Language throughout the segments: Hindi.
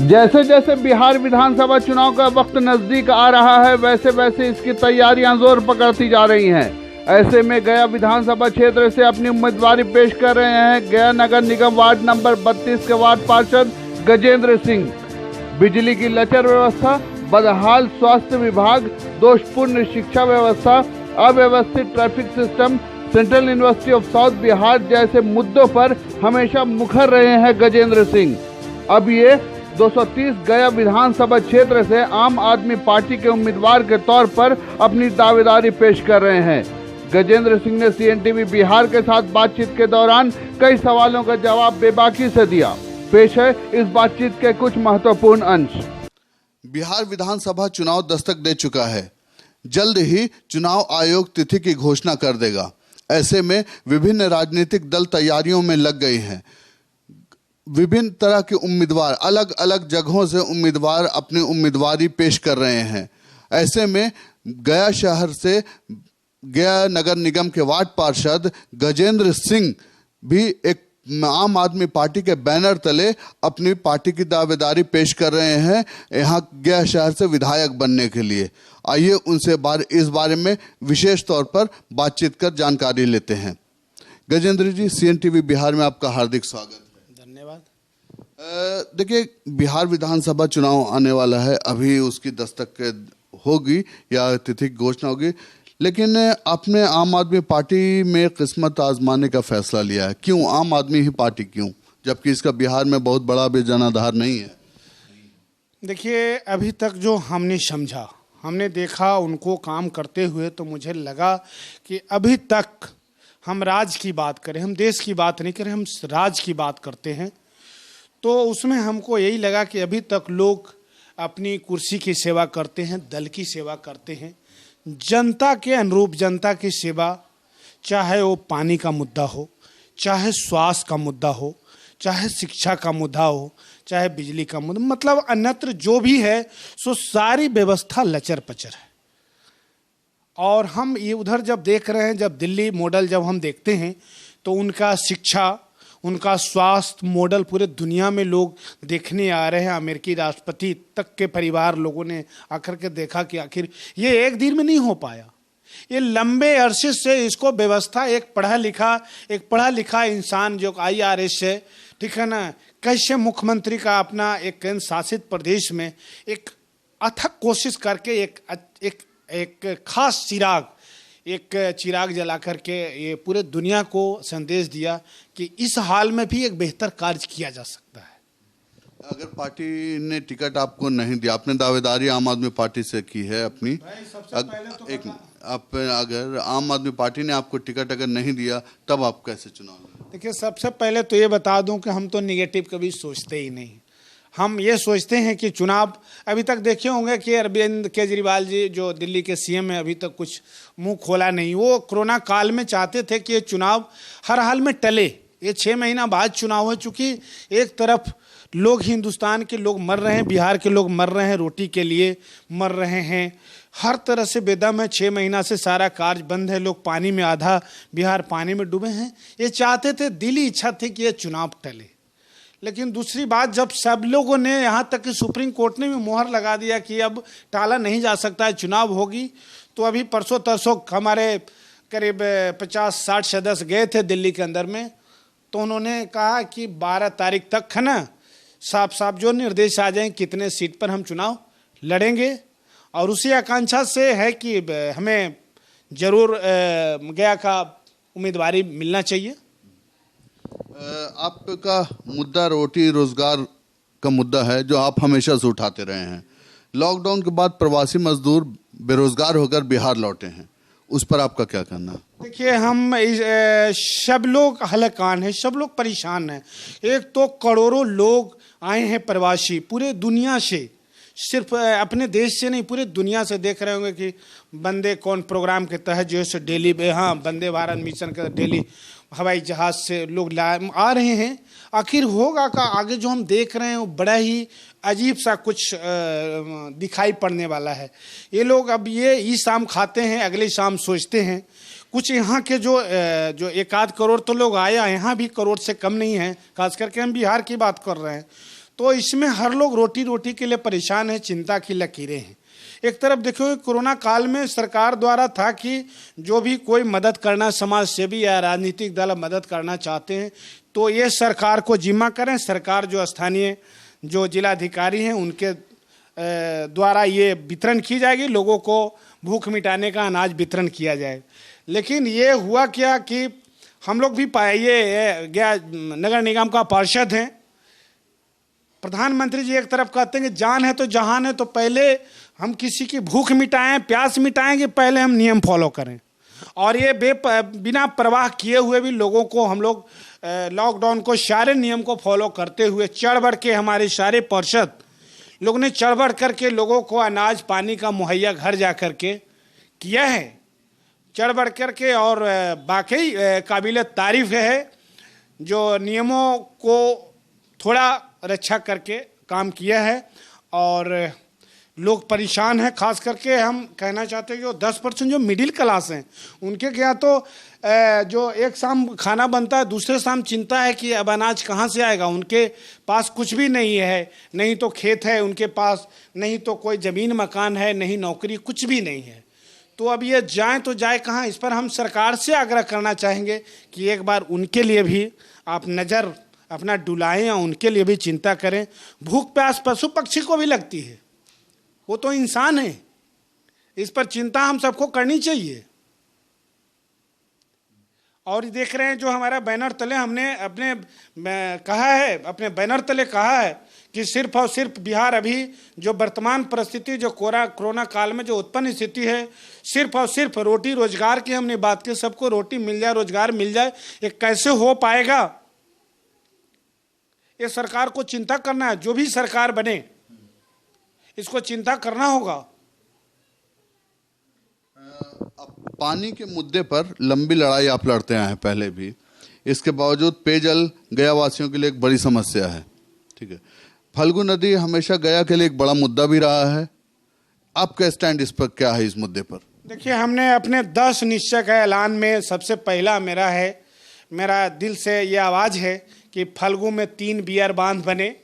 जैसे जैसे बिहार विधानसभा चुनाव का वक्त नजदीक आ रहा है, वैसे वैसे इसकी तैयारियां जोर पकड़ती जा रही हैं। ऐसे में गया विधानसभा क्षेत्र से अपनी उम्मीदवारी पेश कर रहे हैं गया नगर निगम वार्ड नंबर 32 के वार्ड पार्षद गजेंद्र सिंह। बिजली की लचर व्यवस्था, बदहाल स्वास्थ्य विभाग, दोषपूर्ण शिक्षा व्यवस्था, अव्यवस्थित traffic system, central university of south Bihar जैसे मुद्दों पर हमेशा मुखर रहे हैं गजेंद्र सिंह। अब ये 230 गया विधानसभा क्षेत्र से आम आदमी पार्टी के उम्मीदवार के तौर पर अपनी दावेदारी पेश कर रहे हैं। गजेंद्र सिंह ने सीएनटीवी बिहार के साथ बातचीत के दौरान कई सवालों का जवाब बेबाकी से दिया। पेश है इस बातचीत के कुछ महत्वपूर्ण अंश। बिहार विधानसभा चुनाव दस्तक दे चुका है। जल्द ही चुनाव आयोग तिथि की घोषणा कर देगा। ऐसे में विभिन्न राजनीतिक दल तैयारियों में लग गए हैं। विभिन्न तरह के उम्मीदवार अलग अलग जगहों से उम्मीदवार अपनी उम्मीदवारी पेश कर रहे हैं। ऐसे में गया शहर से गया नगर निगम के वार्ड पार्षद गजेंद्र सिंह भी एक आम आदमी पार्टी के बैनर तले अपनी पार्टी की दावेदारी पेश कर रहे हैं यहाँ गया शहर से विधायक बनने के लिए। आइए उनसे इस बारे में विशेष तौर पर बातचीत कर जानकारी लेते हैं। गजेंद्र जी, सीएनटीवी बिहार में आपका हार्दिक स्वागत है। धन्यवाद। देखिए, बिहार विधानसभा चुनाव आने वाला है, अभी उसकी दस्तक होगी या तिथि की घोषणा होगी, लेकिन आपने आम आदमी पार्टी में किस्मत आजमाने का फैसला लिया है। क्यों आम आदमी ही पार्टी, क्यों, जबकि इसका बिहार में बहुत बड़ा भी जनाधार नहीं है? देखिए, अभी तक जो हमने समझा, हमने देखा उनको काम करते हुए, तो मुझे लगा कि अभी तक हम राज्य की बात करें, हम देश की बात नहीं करें, हम राज्य की बात करते हैं, तो उसमें हमको यही लगा कि अभी तक लोग अपनी कुर्सी की सेवा करते हैं, दल की सेवा करते हैं, जनता के अनुरूप जनता की सेवा, चाहे वो पानी का मुद्दा हो, चाहे स्वास्थ्य का मुद्दा हो, चाहे शिक्षा का मुद्दा हो, चाहे बिजली का मुद्दा, मतलब अन्यत्र जो भी है सो सारी व्यवस्था लचर पचर है। और हम ये उधर जब देख रहे हैं, जब दिल्ली मॉडल जब हम देखते हैं, तो उनका शिक्षा, उनका स्वास्थ्य मॉडल पूरे दुनिया में लोग देखने आ रहे हैं। अमेरिकी राष्ट्रपति तक के परिवार लोगों ने आकर के देखा कि आखिर ये एक दिन में नहीं हो पाया, ये लंबे अरसे से इसको व्यवस्था, एक पढ़ा लिखा इंसान जो IRS है, ठीक है ना, कैसे मुख्यमंत्री का अपना एक केंद्र शासित प्रदेश में एक अथक कोशिश करके एक खास चिराग जला करके ये पूरे दुनिया को संदेश दिया कि इस हाल में भी एक बेहतर कार्य किया जा सकता है। अगर पार्टी ने टिकट आपको नहीं दिया, आपने दावेदारी आम आदमी पार्टी से की है अपनी, अगर आम आदमी पार्टी ने आपको टिकट अगर नहीं दिया, तब आप कैसे चुनाव लड़ेंगे? देखिए, सबसे पहले तो ये बता दूं कि हम तो निगेटिव कभी सोचते ही नहीं। हम ये सोचते हैं कि चुनाव, अभी तक देखे होंगे कि अरविंद केजरीवाल जी जो दिल्ली के CM है, अभी तक कुछ मुंह खोला नहीं। वो कोरोना काल में चाहते थे कि ये चुनाव हर हाल में टले, ये 6 महीना बाद चुनाव है। चूँकि एक तरफ लोग, हिंदुस्तान के लोग मर रहे हैं, बिहार के लोग मर रहे हैं, रोटी के लिए मर रहे हैं, हर तरह से बेदम है। 6 महीना से सारा कार्य बंद है, लोग पानी में, आधा बिहार पानी में डूबे हैं। ये चाहते थे, दिली इच्छा थी कि ये चुनाव टले। लेकिन दूसरी बात, जब सब लोगों ने, यहाँ तक कि सुप्रीम कोर्ट ने भी मोहर लगा दिया कि अब टाला नहीं जा सकता है, चुनाव होगी, तो अभी परसों तरसों हमारे करीब 50-60 सदस्य गए थे दिल्ली के अंदर में, तो उन्होंने कहा कि 12 तारीख तक है ना, साफ साफ जो निर्देश आ जाए कितने सीट पर हम चुनाव लड़ेंगे। और उसी आकांक्षा से है कि हमें जरूर गया का उम्मीदवारी मिलना चाहिए। आपका मुद्दा रोटी रोजगार का मुद्दा है, जो आप हमेशा से उठाते रहे हैं। लॉकडाउन के बाद प्रवासी मजदूर बेरोजगार होकर बिहार लौटे हैं, उस पर आपका क्या कहना है? देखिए, हम सब लोग हलकान हैं, सब लोग परेशान हैं। एक तो करोड़ों लोग आए हैं प्रवासी पूरे दुनिया से, सिर्फ अपने देश से नहीं, पूरे दुनिया से। देख रहे होंगे कि वंदे कौन प्रोग्राम के तहत जो है दिल्ली, हाँ, वंदे भारत मिशन के दिल्ली हवाई जहाज से लोग आ रहे हैं। आखिर होगा का आगे जो हम देख रहे हैं वो बड़ा ही अजीब सा कुछ दिखाई पड़ने वाला है। ये लोग अब ये इस शाम खाते हैं, अगले शाम सोचते हैं। कुछ यहाँ के जो 1-8 करोड़ तो लोग आया, यहाँ भी करोड़ से कम नहीं है, खास करके हम बिहार की बात कर रहे हैं। तो इसमें हर लोग रोटी रोटी के लिए परेशान है, चिंता की लकीरें हैं। एक तरफ देखो कोरोना काल में सरकार द्वारा था कि जो भी कोई मदद करना, समाज सेवी या राजनीतिक दल मदद करना चाहते हैं तो ये सरकार को जिम्मा करें। सरकार जो स्थानीय जो जिलाधिकारी हैं उनके द्वारा ये वितरण की जाएगी, लोगों को भूख मिटाने का अनाज वितरण किया जाए। लेकिन ये हुआ क्या कि हम लोग भी ये गया नगर निगम का पार्षद हैं, प्रधानमंत्री जी एक तरफ कहते हैं कि जान है तो जहान है, तो पहले हम किसी की भूख मिटाएं, प्यास मिटाएंगे, पहले हम नियम फॉलो करें। और ये बिना परवाह किए हुए भी लोगों को हम लोग लॉकडाउन को सारे नियम को फॉलो करते हुए चढ़ बढ़ के हमारे सारे पार्षद लोग ने चढ़ बढ़ करके लोगों को अनाज पानी का मुहैया घर जा कर के किया है, चढ़ बढ़ करके। और वाकई काबिल तारीफ है जो नियमों को थोड़ा रक्षा करके काम किया है। और लोग परेशान हैं, खास करके हम कहना चाहते हैं कि 10% जो मिडिल क्लास हैं उनके क्या तो जो एक शाम खाना बनता है, दूसरे शाम चिंता है कि अब अनाज कहाँ से आएगा। उनके पास कुछ भी नहीं है, नहीं तो खेत है उनके पास, नहीं तो कोई ज़मीन मकान है, नहीं नौकरी, कुछ भी नहीं है। तो अब ये जाए तो जाए कहाँ। इस पर हम सरकार से आग्रह करना चाहेंगे कि एक बार उनके लिए भी आप नज़र अपना डुलाएं या उनके लिए भी चिंता करें। भूख प्यास पशु पक्षी को भी लगती है, वो तो इंसान है, इस पर चिंता हम सबको करनी चाहिए। और देख रहे हैं जो हमारा बैनर तले हमने अपने कहा है, अपने बैनर तले कहा है कि सिर्फ और सिर्फ बिहार अभी जो वर्तमान परिस्थिति जो कोरोना काल में जो उत्पन्न स्थिति है, सिर्फ और सिर्फ रोटी रोजगार की हमने बात की। सबको रोटी मिल जाए, रोजगार मिल जाए, ये कैसे हो पाएगा, ये सरकार को चिंता करना है। जो भी सरकार बने इसको चिंता करना होगा। पानी के मुद्दे पर लंबी लड़ाई आप लड़ते आए हैं पहले भी, इसके बावजूद पेयजल गया वासियों के लिए एक बड़ी समस्या है, ठीक है। फल्गु नदी हमेशा गया के लिए एक बड़ा मुद्दा भी रहा है, आपका स्टैंड इस पर क्या है, इस मुद्दे पर? देखिए, हमने अपने 10 निश्चय का ऐलान में सबसे पहला मेरा दिल से ये आवाज़ है कि फल्गु में 3 बियर बांध बने।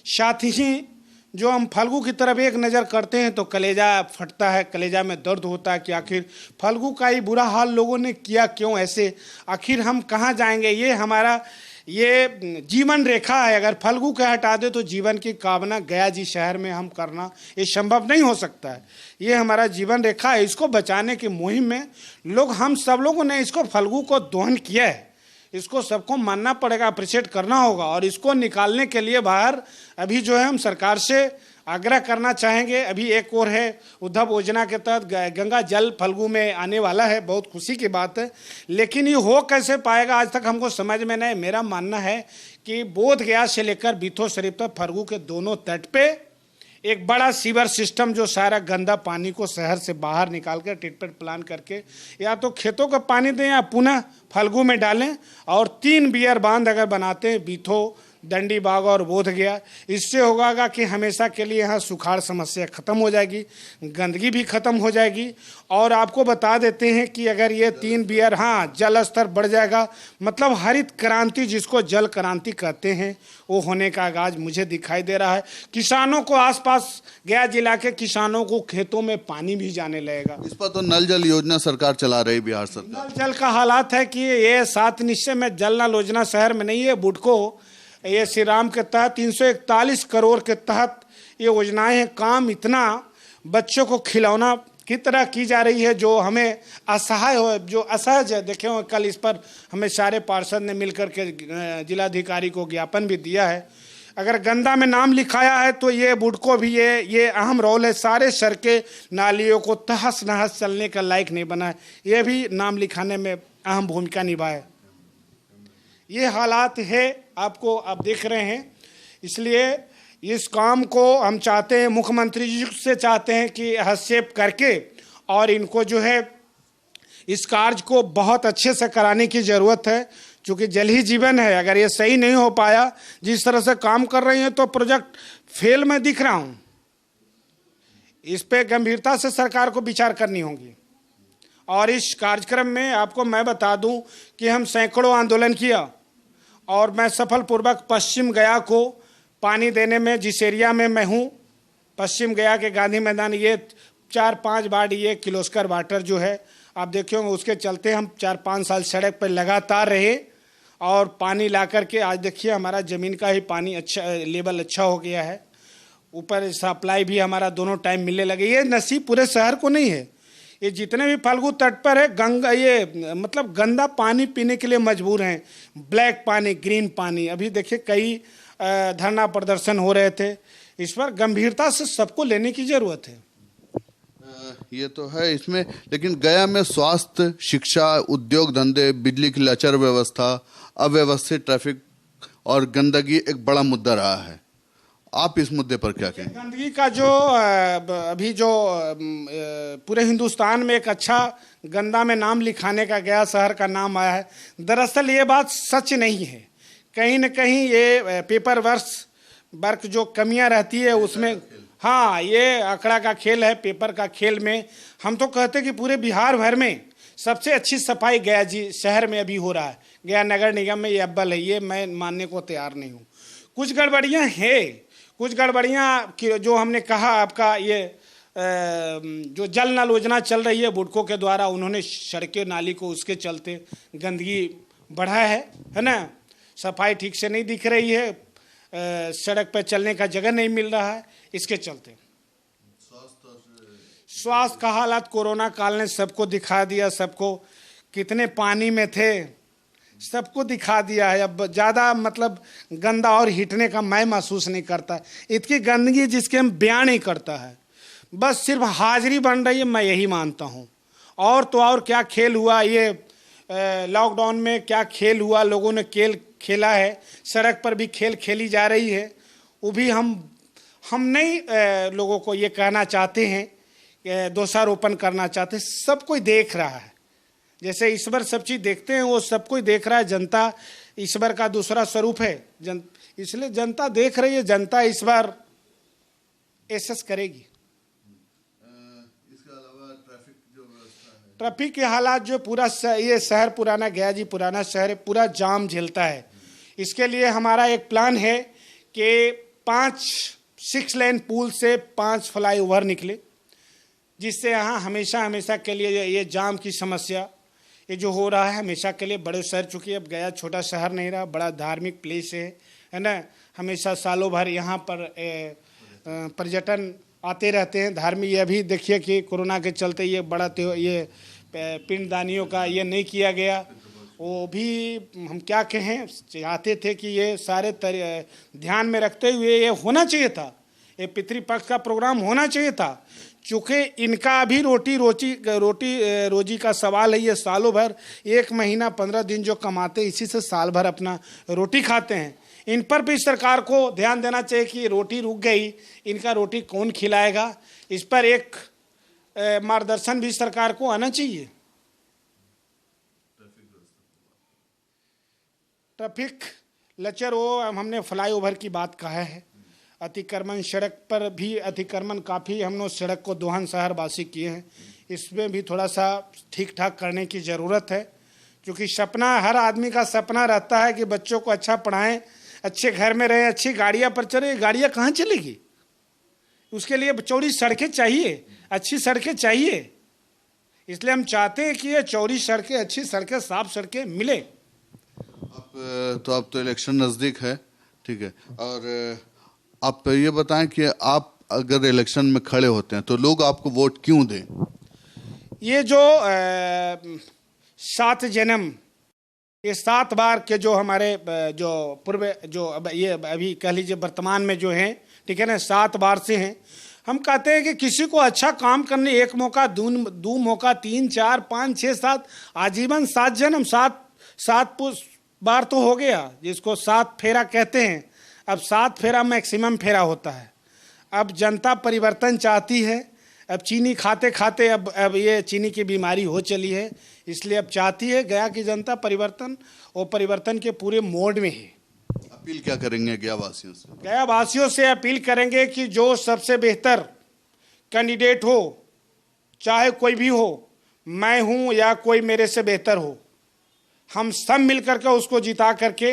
साथ ही जो हम फल्गु की तरफ एक नज़र करते हैं तो कलेजा फटता है, कलेजा में दर्द होता है कि आखिर फल्गु का ही बुरा हाल लोगों ने किया क्यों ऐसे, आखिर हम कहाँ जाएंगे। ये हमारा ये जीवन रेखा है, अगर फल्गु को हटा दे तो जीवन की कामना गया जी शहर में हम करना ये संभव नहीं हो सकता है। ये हमारा जीवन रेखा है, इसको बचाने की मुहिम में हम सब लोगों ने इसको फल्गु को दोहन किया है, इसको सबको मानना पड़ेगा, अप्रिशिएट करना होगा। और इसको निकालने के लिए बाहर अभी जो है हम सरकार से आग्रह करना चाहेंगे। अभी एक और है, उद्धव योजना के तहत गंगा जल फल्गु में आने वाला है, बहुत खुशी की बात है। लेकिन ये हो कैसे पाएगा आज तक हमको समझ में नहीं। मेरा मानना है कि बोध गया से लेकर बीथो शरीफ तक फल्गु के दोनों तट पे एक बड़ा सीवर सिस्टम जो सारा गंदा पानी को शहर से बाहर निकाल कर ट्रीटमेंट प्लान करके या तो खेतों का पानी दें या पुनः फल्गु में डालें। और 3 बियर बांध अगर बनाते हैं बीथो, दंडी बाग और बोध गया, इससे होगा कि हमेशा के लिए यहाँ सुखाड़ समस्या ख़त्म हो जाएगी, गंदगी भी ख़त्म हो जाएगी। और आपको बता देते हैं कि अगर ये 3 बियर, हाँ, जल स्तर बढ़ जाएगा, मतलब हरित क्रांति जिसको जल क्रांति कहते हैं वो होने का आगाज मुझे दिखाई दे रहा है। किसानों को, आसपास गया जिला के किसानों को खेतों में पानी भी जाने लगेगा। इस पर तो नल जल योजना सरकार चला रही, बिहार सरकार। नल जल का हालात है कि ये 7 निश्चय में जल नल योजना शहर में नहीं है, बुडको ये श्री राम के तहत 341 करोड़ के तहत ये योजनाएं हैं। काम इतना बच्चों को खिलौना की तरह की जा रही है जो हमें असहाय हो, जो असहज है। देखे हो कल इस पर हमें सारे पार्षद ने मिलकर के जिलाधिकारी को ज्ञापन भी दिया है। अगर गंदा में नाम लिखाया है तो ये बुडको भी ये अहम रोल है, सारे सड़कें नालियों को तहस नहस चलने का लायक नहीं बना है, ये भी नाम लिखाने में अहम भूमिका निभाए। ये हालात है, आपको आप देख रहे हैं। इसलिए इस काम को हम चाहते हैं, मुख्यमंत्री जी से चाहते हैं कि हस्तक्षेप करके और इनको जो है इस कार्य को बहुत अच्छे से कराने की ज़रूरत है, क्योंकि जल ही जीवन है। अगर ये सही नहीं हो पाया, जिस तरह से काम कर रही हैं, तो प्रोजेक्ट फेल में दिख रहा हूँ। इस पे गंभीरता से सरकार को विचार करनी होगी। और इस कार्यक्रम में आपको मैं बता दूं कि हम सैकड़ों आंदोलन किया और मैं सफलपूर्वक पश्चिम गया को पानी देने में जिस एरिया में मैं हूँ, पश्चिम गया के गांधी मैदान, ये 4-5 वार्ड ये किर्लोस्कर वाटर जो है आप देखे होंगे, उसके चलते हम 4-5 साल सड़क पर लगातार रहे और पानी ला करके आज देखिए हमारा ज़मीन का ही पानी अच्छा, लेवल अच्छा हो गया है। ऊपर सप्लाई भी हमारा दोनों टाइम मिलने लगे। ये नसीब पूरे शहर को नहीं है, ये जितने भी फाल्गु तट पर है गंगा, ये मतलब गंदा पानी पीने के लिए मजबूर हैं। ब्लैक पानी, ग्रीन पानी। अभी देखिए कई धरना प्रदर्शन हो रहे थे, इस पर गंभीरता से सबको लेने की जरूरत है। ये तो है इसमें, लेकिन गया में स्वास्थ्य, शिक्षा, उद्योग धंधे, बिजली की लचर व्यवस्था, अव्यवस्थित ट्रैफिक और गंदगी एक बड़ा मुद्दा रहा है। आप इस मुद्दे पर क्या कहेंगे? गंदगी का जो अभी जो पूरे हिंदुस्तान में एक अच्छा गंदा में नाम लिखाने का गया शहर का नाम आया है, दरअसल ये बात सच नहीं है। कहीं न कहीं ये पेपर वर्क जो कमियां रहती है उसमें, हाँ, ये आंकड़ा का खेल है, पेपर का खेल में। हम तो कहते कि पूरे बिहार भर में सबसे अच्छी सफाई गया जी शहर में अभी हो रहा है, गया नगर निगम में ये अव्वल है। ये मैं मानने को तैयार नहीं हूँ। कुछ गड़बड़ियाँ हैं, कुछ गड़बड़ियाँ जो हमने कहा आपका ये जो जल नल योजना चल रही है बुडको के द्वारा, उन्होंने सड़कें नाली को उसके चलते गंदगी बढ़ा है ना। सफाई ठीक से नहीं दिख रही है, सड़क पर चलने का जगह नहीं मिल रहा है, इसके चलते। स्वास्थ्य का हालात कोरोना काल ने सबको दिखा दिया, सबको कितने पानी में थे सबको दिखा दिया है। अब ज़्यादा मतलब गंदा और हिटने का मैं महसूस नहीं करता। इतनी गंदगी जिसके हम बयान नहीं करता है, बस सिर्फ हाजिरी बन रही है, मैं यही मानता हूँ। और तो और क्या खेल हुआ, ये लॉकडाउन में क्या खेल हुआ, लोगों ने खेला है, सड़क पर भी खेल खेली जा रही है। वो भी हम नहीं लोगों को ये कहना चाहते हैं, दोषारोपण करना चाहते हैं। सब कोई देख रहा है, जैसे ईश्वर सब चीज़ देखते हैं, वो सब कोई देख रहा है। जनता ईश्वर का दूसरा स्वरूप है, इसलिए जनता देख रही है। जनता इस बार एसएस करेगी। इसके अलावा ट्रैफिक जो व्यवस्था है, ट्रैफिक के हालात जो पूरा ये शहर पुराना गया जी, पुराना शहर पूरा जाम झेलता है। इसके लिए हमारा एक प्लान है कि 6 लेन पुल से 5 फ्लाईओवर निकले, जिससे यहाँ हमेशा के लिए ये जाम की समस्या ये जो हो रहा है हमेशा के लिए, बड़े शहर चूँकि अब गया छोटा शहर नहीं रहा, बड़ा धार्मिक प्लेस है ना। हमेशा सालों भर यहाँ पर पर्यटन आते रहते हैं धार्मिक। ये अभी देखिए कि कोरोना के चलते ये बड़ा ये पिंडदानियों का ये नहीं किया गया, वो भी हम क्या कहें, चाहते थे कि ये सारे ध्यान में रखते हुए ये होना चाहिए था, ये पितृपक्ष का प्रोग्राम होना चाहिए था। चूँकि इनका भी रोटी रोजी का सवाल है, ये सालों भर 1 महीना 15 दिन जो कमाते इसी से साल भर अपना रोटी खाते हैं। इन पर भी सरकार को ध्यान देना चाहिए कि रोटी रुक गई, इनका रोटी कौन खिलाएगा, इस पर एक मार्गदर्शन भी सरकार को आना चाहिए। ट्रैफिक लचर वो हमने फ्लाईओवर की बात कहा है, अतिक्रमण सड़क पर भी अतिक्रमण काफ़ी हम लोग सड़क को दोहन शहरवासी किए हैं, इसमें भी थोड़ा सा ठीक ठाक करने की ज़रूरत है। क्योंकि सपना हर आदमी का सपना रहता है कि बच्चों को अच्छा पढ़ाएं, अच्छे घर में रहें, अच्छी गाड़ियाँ पर चले। गाड़ियाँ कहाँ चलेगी, उसके लिए चौड़ी सड़कें चाहिए, अच्छी सड़कें चाहिए। इसलिए हम चाहते हैं कि ये चौड़ी सड़कें, अच्छी सड़कें, साफ सड़कें मिले। अब तो इलेक्शन नज़दीक है, ठीक है, और आप ये बताएं कि आप अगर इलेक्शन में खड़े होते हैं तो लोग आपको वोट क्यों दें? ये जो 7 जन्म, ये 7 बार के जो हमारे जो पूर्व जो अब ये अभी कह लीजिए वर्तमान में जो हैं, ठीक है ना, 7 बार से हैं। हम कहते हैं कि किसी को अच्छा काम करने 1 मौका, 2 मौका, 3, 4, 5, 6, 7, आजीवन 7 जन्म, 7 बार तो हो गया, जिसको 7 फेरा कहते हैं। अब 7 फेरा मैक्सिमम फेरा होता है। अब जनता परिवर्तन चाहती है। अब चीनी खाते खाते अब ये चीनी की बीमारी हो चली है, इसलिए अब चाहती है गया की जनता परिवर्तन, और परिवर्तन के पूरे मोड में है। अपील क्या करेंगे गया वासियों से? गया वासियों से अपील करेंगे कि जो सबसे बेहतर कैंडिडेट हो, चाहे कोई भी हो, मैं हूँ या कोई मेरे से बेहतर हो, हम सब मिल करके उसको जिता करके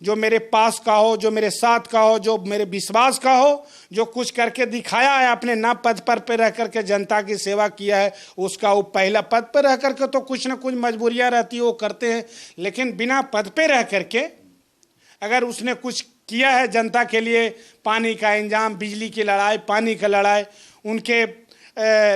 जो मेरे पास का हो, जो मेरे साथ का हो, जो मेरे विश्वास का हो, जो कुछ करके दिखाया है, अपने ना पद पर रह करके जनता की सेवा किया है, उसका वो पहला पद पर रह करके तो कुछ ना कुछ मजबूरियां रहती है वो करते हैं, लेकिन बिना पद पे रह करके अगर उसने कुछ किया है जनता के लिए, पानी का इंतजाम, बिजली की लड़ाई, पानी का लड़ाई, उनके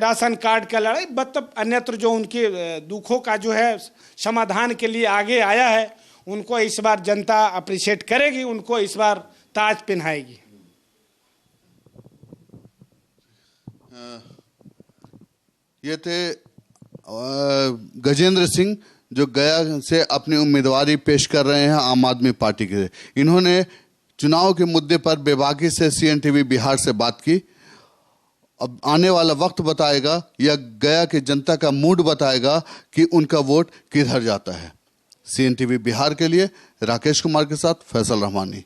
राशन कार्ड का लड़ाई, मतलब अन्यत्र जो उनके दुखों का जो है समाधान के लिए आगे आया है, उनको इस बार जनता अप्रिशिएट करेगी, उनको इस बार ताज पहनाएगी। ये थे गजेंद्र सिंह जो गया से अपनी उम्मीदवारी पेश कर रहे हैं आम आदमी पार्टी के। इन्होंने चुनाव के मुद्दे पर बेबाकी से CNTV बिहार से बात की। अब आने वाला वक्त बताएगा या गया की जनता का मूड बताएगा कि उनका वोट किधर जाता है। CNTV बिहार के लिए राकेश कुमार के साथ फैसल रहमानी।